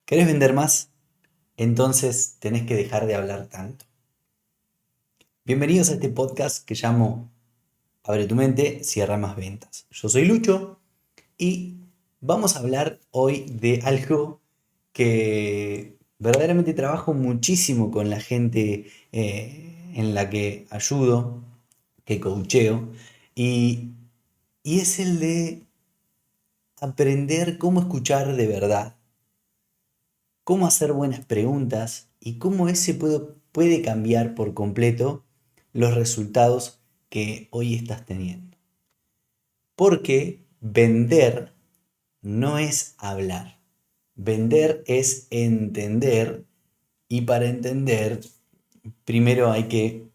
¿Querés vender más? Entonces tenés que dejar de hablar tanto. Bienvenidos a este podcast que llamo Abre tu mente, cierra más ventas. Yo soy Lucho y vamos a hablar hoy de algo que verdaderamente trabajo muchísimo con la gente en la que ayudo, que coacheo, y, y es el de aprender cómo escuchar de verdad, cómo hacer buenas preguntas y cómo ese puede cambiar por completo los resultados que hoy estás teniendo. Porque vender no es hablar. Vender es entender y para entender primero hay que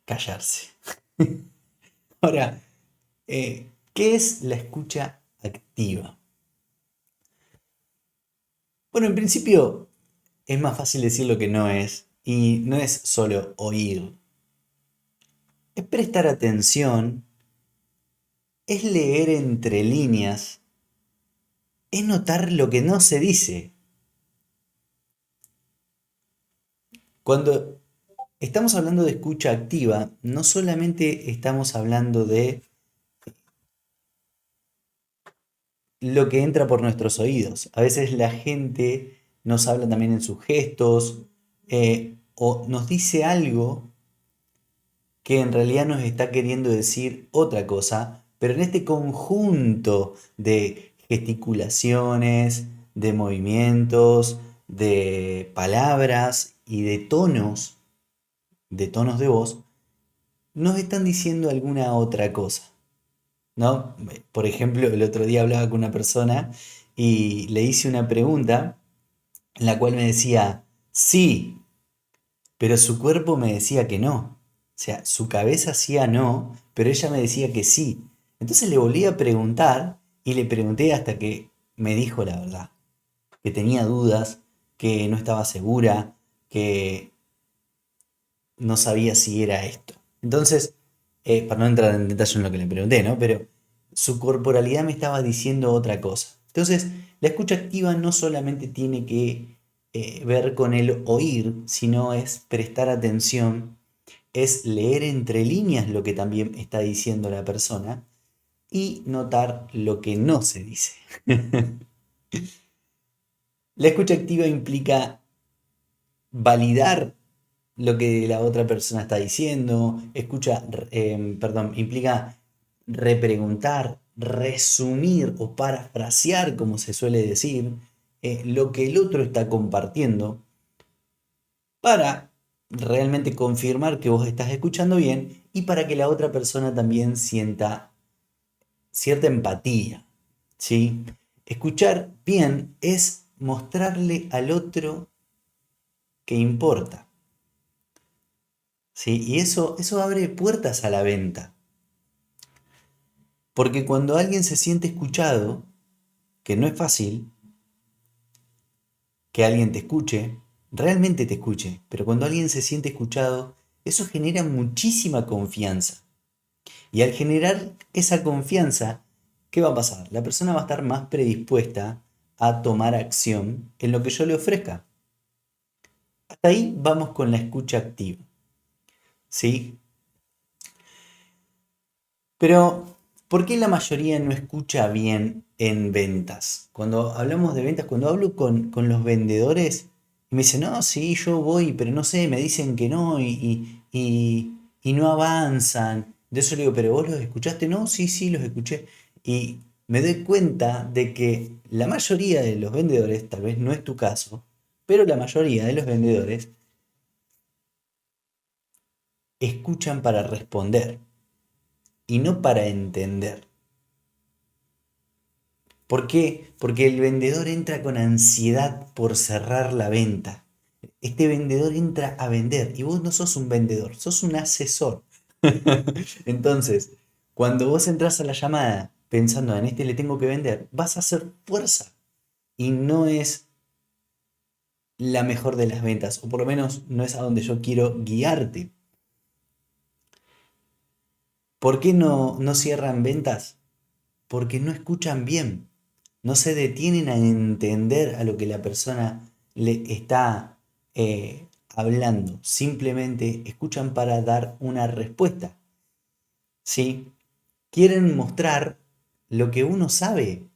callarse. Ahora, ¿qué es la escucha activa? Bueno, en principio es más fácil decir lo que no es y no es solo oír. Es prestar atención, es leer entre líneas, es notar lo que no se dice. Cuando estamos hablando de escucha activa, no solamente estamos hablando de lo que entra por nuestros oídos. A veces la gente nos habla también en sus gestos o nos dice algo que en realidad nos está queriendo decir otra cosa, pero en este conjunto de gesticulaciones, de movimientos, de palabras y de tonos de voz, nos están diciendo alguna otra cosa, ¿no? Por ejemplo, el otro día hablaba con una persona y le hice una pregunta en la cual me decía, sí, pero su cuerpo me decía que no. O sea, su cabeza hacía no, pero ella me decía que sí. Entonces le volví a preguntar y le pregunté hasta que me dijo la verdad, que tenía dudas, que no estaba segura, que no sabía si era esto. Entonces, para no entrar en detalle en lo que le pregunté, ¿no? Pero su corporalidad me estaba diciendo otra cosa. Entonces, la escucha activa no solamente tiene que ver con el oír, sino es prestar atención, es leer entre líneas lo que también está diciendo la persona y notar lo que no se dice. La escucha activa implica validar lo que la otra persona está diciendo, implica repreguntar, resumir o parafrasear, como se suele decir, lo que el otro está compartiendo para realmente confirmar que vos estás escuchando bien y para que la otra persona también sienta cierta empatía, ¿sí? Escuchar bien es mostrarle al otro que importa, ¿sí? Y eso abre puertas a la venta, porque cuando alguien se siente escuchado, que no es fácil, que alguien te escuche, realmente te escuche, pero cuando alguien se siente escuchado, eso genera muchísima confianza. Y al generar esa confianza, ¿qué va a pasar? La persona va a estar más predispuesta a tomar acción en lo que yo le ofrezca. Hasta ahí vamos con la escucha activa, ¿sí? Pero, ¿por qué la mayoría no escucha bien en ventas? Cuando hablamos de ventas, cuando hablo con los vendedores, me dicen, no, sí, yo voy, pero no sé, me dicen que no y no avanzan. De eso le digo, pero vos los escuchaste, no, sí, sí, los escuché. Y me doy cuenta de que la mayoría de los vendedores, tal vez no es tu caso, pero la mayoría de los vendedores escuchan para responder y no para entender. ¿Por qué? Porque el vendedor entra con ansiedad por cerrar la venta. Este vendedor entra a vender y vos no sos un vendedor, sos un asesor. Entonces, cuando vos entras a la llamada pensando en este le tengo que vender, vas a hacer fuerza y no es la mejor de las ventas, o por lo menos no es a donde yo quiero guiarte. ¿Por qué no cierran ventas? Porque no escuchan bien. no se detienen a entender a lo que la persona le está hablando, simplemente escuchan para dar una respuesta, ¿sí? Quieren mostrar lo que uno sabe.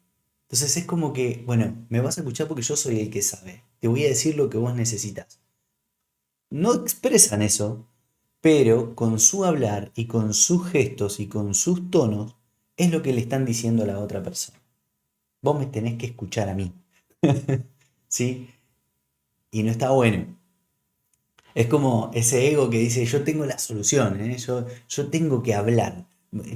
Entonces es como que, bueno, me vas a escuchar porque yo soy el que sabe. Te voy a decir lo que vos necesitas. No expresan eso, pero con su hablar y con sus gestos y con sus tonos es lo que le están diciendo a la otra persona. Vos me tenés que escuchar a mí. ¿Sí? Y no está bueno. Es como ese ego que dice, yo tengo la solución, ¿eh? Yo tengo que hablar,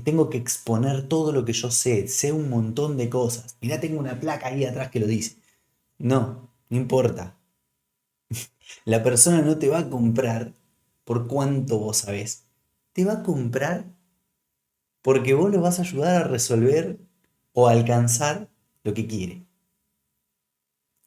tengo que exponer todo lo que yo sé un montón de cosas. Mirá, tengo una placa ahí atrás que lo dice. No, no importa. La persona no te va a comprar por cuánto vos sabés. Te va a comprar porque vos lo vas a ayudar a resolver o a alcanzar lo que quiere.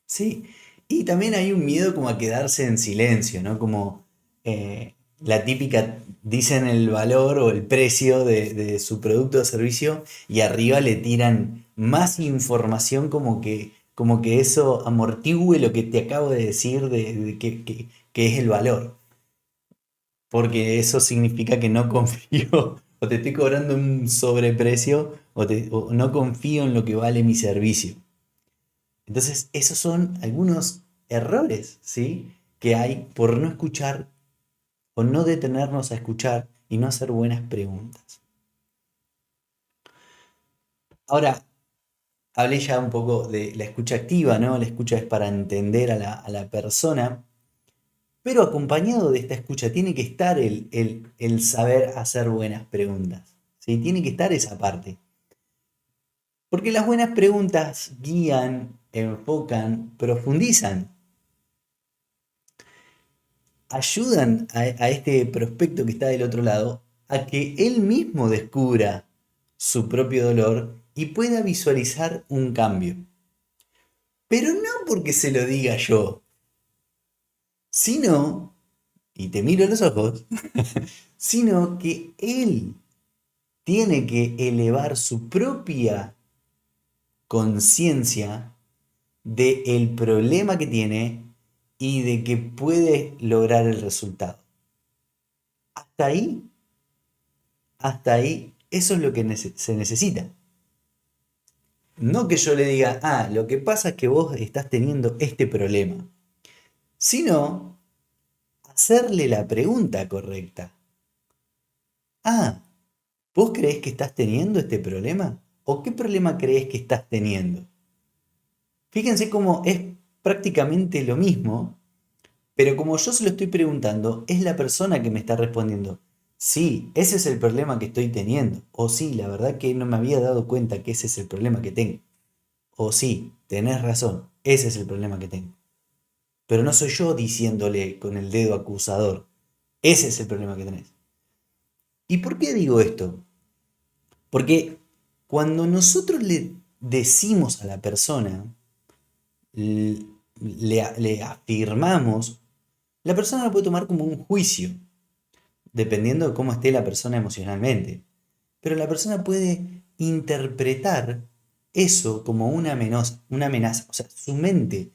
Sí, y también hay un miedo como a quedarse en silencio, ¿no? Como la típica, dicen el valor o el precio de su producto o servicio y arriba le tiran más información como que eso amortigüe lo que te acabo de decir que es el valor. Porque eso significa que no confío o te estoy cobrando un sobreprecio o no confío en lo que vale mi servicio. Entonces, esos son algunos errores, ¿sí? Que hay por no escuchar o no detenernos a escuchar y no hacer buenas preguntas. Ahora, hablé ya un poco de la escucha activa, ¿no? La escucha es para entender a la persona, pero acompañado de esta escucha tiene que estar el saber hacer buenas preguntas, ¿sí? Tiene que estar esa parte. Porque las buenas preguntas guían, enfocan, profundizan, ayudan a este prospecto que está del otro lado a que él mismo descubra su propio dolor y pueda visualizar un cambio. Pero no porque se lo diga yo, sino, y te miro a los ojos, sino que él tiene que elevar su propia conciencia del problema que tiene y de que puede lograr el resultado. Hasta ahí, hasta ahí, eso es lo que se necesita. No que yo le diga, ah, lo que pasa es que vos estás teniendo este problema, sino hacerle la pregunta correcta. Ah, ¿vos creés que estás teniendo este problema? ¿O qué problema creés que estás teniendo? Fíjense cómo es prácticamente lo mismo, pero como yo se lo estoy preguntando, es la persona que me está respondiendo. Sí, ese es el problema que estoy teniendo. O sí, la verdad que no me había dado cuenta que ese es el problema que tengo. O sí, tenés razón, ese es el problema que tengo. Pero no soy yo diciéndole con el dedo acusador, ese es el problema que tenés. ¿Y por qué digo esto? Porque cuando nosotros le decimos a la persona, le afirmamos, la persona lo puede tomar como un juicio, dependiendo de cómo esté la persona emocionalmente. Pero la persona puede interpretar eso como una amenaza. O sea, su mente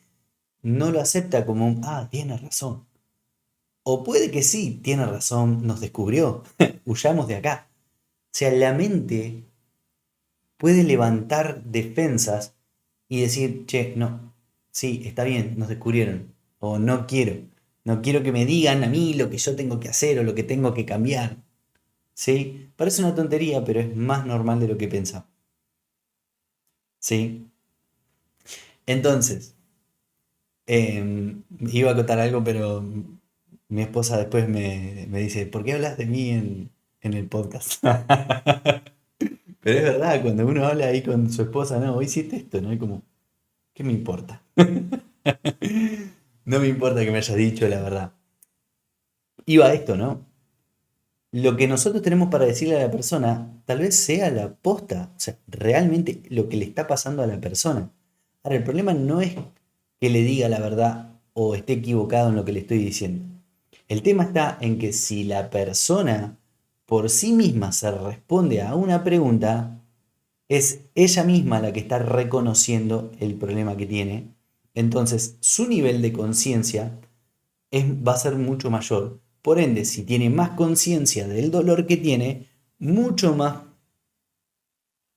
no lo acepta como un, ah, tiene razón. O puede que sí, tiene razón, nos descubrió, huyamos de acá. O sea, la mente puede levantar defensas y decir, che, no, sí, está bien, nos descubrieron. O no quiero que me digan a mí lo que yo tengo que hacer o lo que tengo que cambiar. ¿Sí? Parece una tontería, pero es más normal de lo que pensamos. ¿Sí? Entonces, iba a contar algo, pero mi esposa después me dice, ¿por qué hablas de mí en el podcast? Pero es verdad, cuando uno habla ahí con su esposa, no, hoy hiciste esto, ¿no? Y como, ¿qué me importa? No me importa que me hayas dicho la verdad. Iba a esto, ¿no? Lo que nosotros tenemos para decirle a la persona, tal vez sea la posta, o sea, realmente lo que le está pasando a la persona. Ahora, el problema no es que le diga la verdad o esté equivocado en lo que le estoy diciendo. El tema está en que si la persona por sí misma se responde a una pregunta, es ella misma la que está reconociendo el problema que tiene. Entonces, su nivel de conciencia va a ser mucho mayor. Por ende, si tiene más conciencia del dolor que tiene, mucho más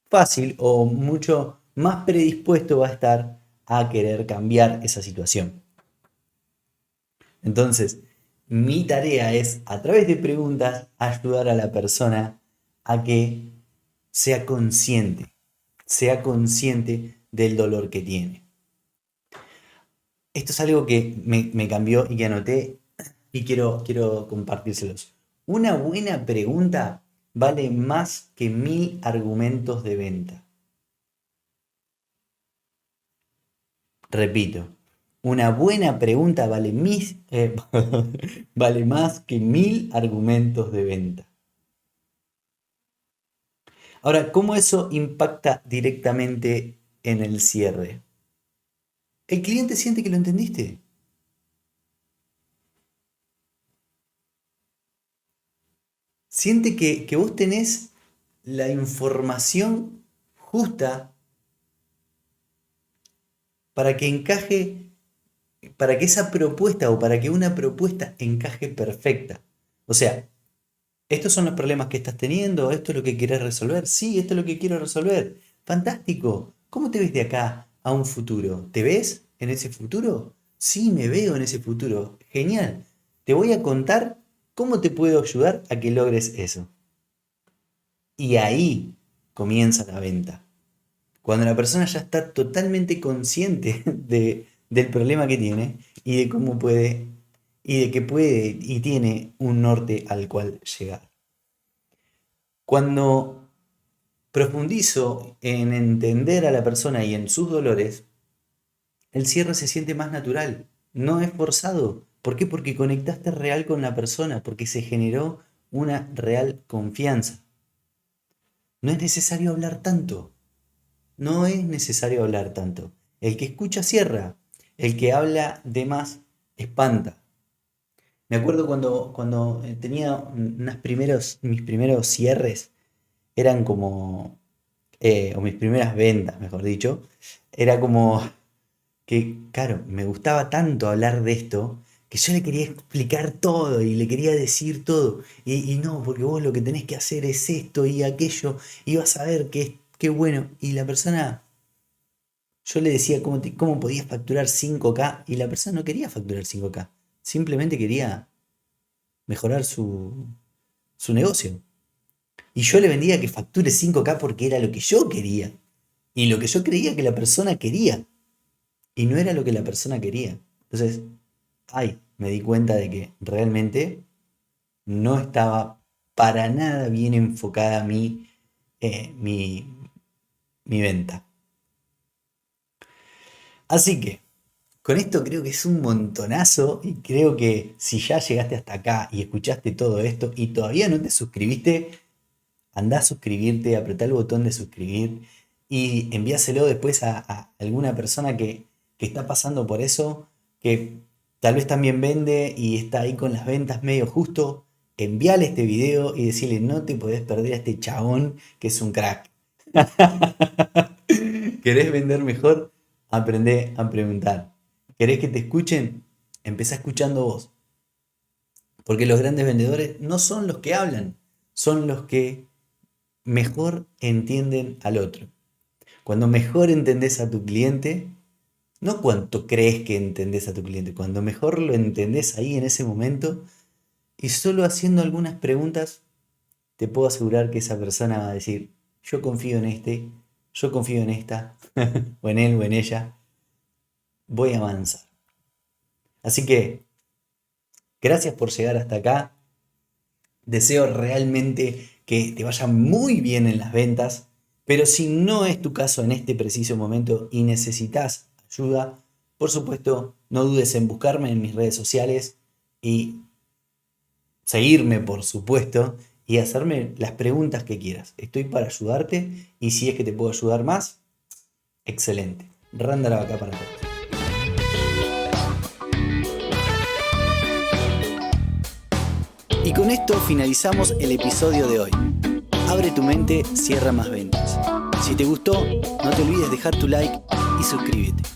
fácil o mucho más predispuesto va a estar a querer cambiar esa situación. Entonces, mi tarea es, a través de preguntas, ayudar a la persona a que sea consciente del dolor que tiene. Esto es algo que me cambió y que anoté y quiero compartírselos. Una buena pregunta vale más que 1000 argumentos de venta. Repito, una buena pregunta vale, vale más que 1000 argumentos de venta. Ahora, ¿cómo eso impacta directamente en el cierre? El cliente siente que lo entendiste. Siente que vos tenés la información justa para que encaje, para que esa propuesta o para que una propuesta encaje perfecta. O sea, estos son los problemas que estás teniendo, esto es lo que querés resolver. Sí, esto es lo que quiero resolver. Fantástico. ¿Cómo te ves de acá a un futuro? ¿Te ves en ese futuro? Sí, me veo en ese futuro. Genial. Te voy a contar cómo te puedo ayudar a que logres eso. Y ahí comienza la venta. Cuando la persona ya está totalmente consciente del problema que tiene y de cómo puede, y de que puede y tiene un norte al cual llegar. Cuando profundizo en entender a la persona y en sus dolores, el cierre se siente más natural, no es forzado. ¿Por qué? Porque conectaste real con la persona, porque se generó una real confianza. No es necesario hablar tanto. No es necesario hablar tanto. El que escucha cierra. El que habla de más espanta. Me acuerdo cuando tenía mis primeros cierres, eran como, o mis primeras ventas, mejor dicho, era como que, claro, me gustaba tanto hablar de esto, que yo le quería explicar todo y le quería decir todo. Y no, porque vos lo que tenés que hacer es esto y aquello, y vas a ver qué bueno. Y la persona, yo le decía cómo podías facturar 5K y la persona no quería facturar 5K, simplemente quería mejorar su negocio. Y yo le vendía que facture 5K porque era lo que yo quería. Y lo que yo creía que la persona quería. Y no era lo que la persona quería. Entonces, me di cuenta de que realmente no estaba para nada bien enfocada mi venta. Así que, con esto creo que es un montonazo y creo que si ya llegaste hasta acá y escuchaste todo esto y todavía no te suscribiste, andá a suscribirte, apretá el botón de suscribir y envíaselo después a alguna persona que está pasando por eso, que tal vez también vende y está ahí con las ventas medio justo. Envíale este video y decirle: no te podés perder a este chabón que es un crack. ¿Querés vender mejor? Aprendé a preguntar. ¿Querés que te escuchen? Empezá escuchando vos. Porque los grandes vendedores no son los que hablan, son los que mejor entienden al otro. Cuando mejor entendés a tu cliente, no cuánto crees que entendés a tu cliente, cuando mejor lo entendés ahí en ese momento y solo haciendo algunas preguntas, te puedo asegurar que esa persona va a decir: yo confío en este, yo confío en esta, o en él o en ella, voy a avanzar. Así que, gracias por llegar hasta acá. Deseo realmente que te vaya muy bien en las ventas, pero si no es tu caso en este preciso momento y necesitas ayuda, por supuesto, no dudes en buscarme en mis redes sociales y seguirme, por supuesto, y hacerme las preguntas que quieras. Estoy para ayudarte y si es que te puedo ayudar más, excelente. Randa la vaca para todos. Y con esto finalizamos el episodio de hoy. Abre tu mente, cierra más ventas. Si te gustó, no te olvides dejar tu like y suscríbete.